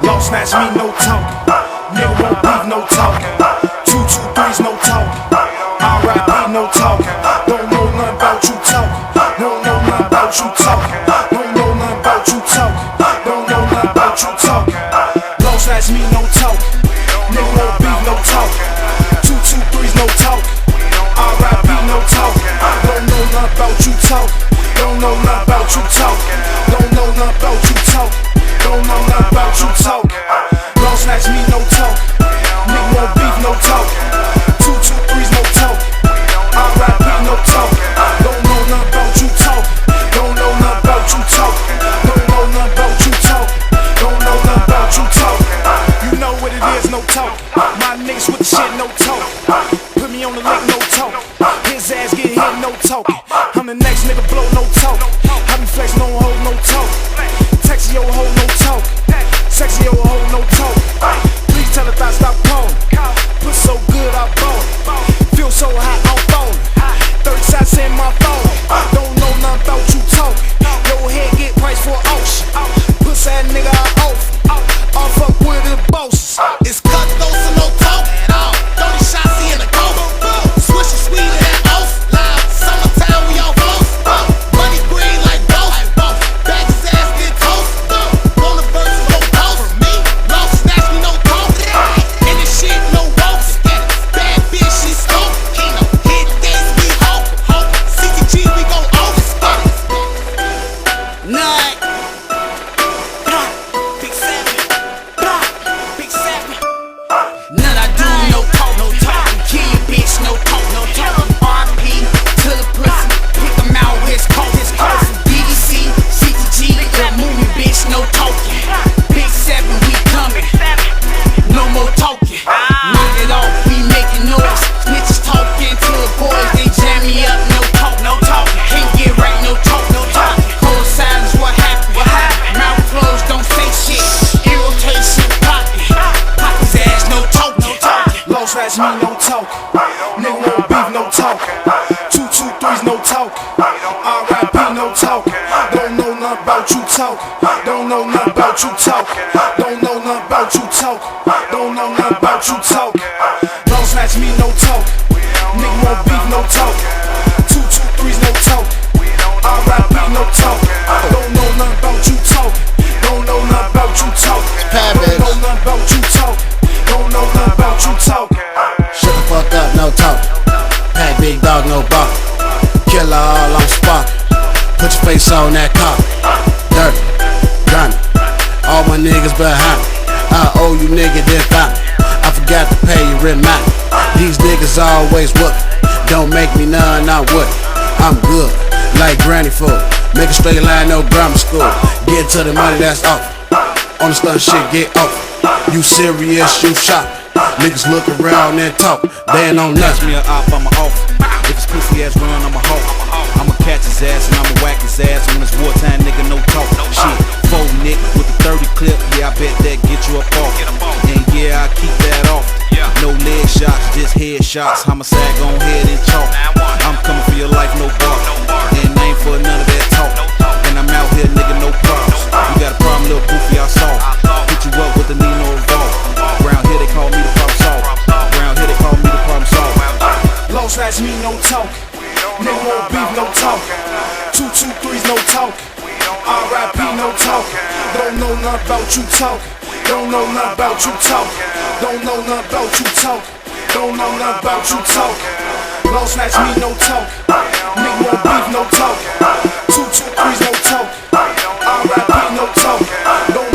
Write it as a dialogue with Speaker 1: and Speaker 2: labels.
Speaker 1: Y'all snatch me, no talk. Nigga won't beef, no talk. 223's no talk. R.I.P. no talk. Don't know nothing about you talk. Don't know nothing about you talk. Don't know nothing about you talk. Don't know nothing about you talk. Y'all snatch me, no talk. Nigga won't beef, no talk. 223's no talk. R.I.P. no talk. Don't know nothing about you talk. Don't know nothing about you talk. Don't know nothing about you talk. Don't know nothing about you talk. Don't snatch me, no talk. Nigga won't beef, no talk. 223's no talk. R.I.P. no talk. Don't know nothing about you talk. Don't know nothing about you talk. Don't know nothing about you talk. Don't know nothing about you talk. You know what it is, no talk. My niggas with the shit, no talk. Put me on the link, no talk. His ass get hit, no talking. I'm the next nigga blow, no talk. I be flexing on hold, no talk. Text your hoe, no talk. Sexy your hoe, no talk. Please tell her I stop calling. Put so good I ball. Feel so hot, I'm falling. 30 shots in my phone. Don't know nothing about you talking. Your head get priced for auction. Pussy that nigga I off. I'll fuck with the bosses.
Speaker 2: It's cutthroats and no talk at all. 30 shots in the go. Swish the sweet and that off. Loud. Summertime we all close. Money green like both. Back his ass get toast. On the verse go toast. Me, low snatch me no talk. In this shit no ropes. Bad bitch she scope. Hit days we hope. CTG we go over. Night. Big seven. Big seven. None I do, no talk, no talking. Kill your bitch, no talk, no talking. RP to the pussy, pick him out, his coat, his coat. DDC, CTG, good movement, bitch, no talking. Big seven, we coming, no more talking. Knock it off, we making noise. Snitches talking to the boys, they jam me up, no talk, no talking. Can't get right, no talk, no talking. Cold silence, what happened? Mouth closed, don't say shit. Irritation, pocket. Pop his ass, no talk, no talking.
Speaker 1: Low snatch me, no talk. Nigga won't beef, no talk. 223's no talk. R.I.P. no talk. Don't know nothing about you talk. Don't know nothing about you talk. Don't know nothing about you talk. Don't know nothing about you talk. Low snatch me, no talk. Nigga won't beef, no talk. 223's no talk. R.I.P. no talk. Don't know nothing about you talk. Don't know nothing about you talk. Don't know nothing about you talk. Don't know nothing about you talk.
Speaker 3: Shut the fuck up, no talk. Pack big dog, no bark. Killer all on spark. Put your face on that car. Dirty, grimy. All my niggas behind me. I owe you nigga this time. I forgot to pay you rent money. These niggas always whoopin'. Don't make me none, I would. I'm good, like granny food. Make a straight line, no grammar school. Get to the money, that's off. On the stunt shit, get off. You serious, you shop. Niggas look around and talk. They ain't on
Speaker 4: Catch
Speaker 3: nothing.
Speaker 4: me a op, I'm a off. If it's pussy ass run, I'm a hawk. I'ma catch his ass and I'ma whack his ass. When it's wartime, nigga, no talk. Shit, faux Nick with the 30 clip. Yeah, I bet that get you up off. And yeah, I keep that off. No leg shots, just head shots. Homicide gon' head and chalk. I'm coming for your life, no bark. And ain't for none of that talk. And I'm out here, nigga, no problems. You got a problem, little goofy, I saw. Hit you up with the Nino revolver. Round here they call me the problem solver. Round here they call me the problem solver.
Speaker 1: Low snatch me, no talk. Nigga won't beef, no talk. 223's no talk. R.I.P. no talk. Don't know nothing about you talk. Don't know nothing about you talk. Don't know nothing about you talk. Don't know nothing about you talk. Low snatch me, no talk. Nigga won't beef, no talk. 223's no talk. R.I.P. no talk. Don't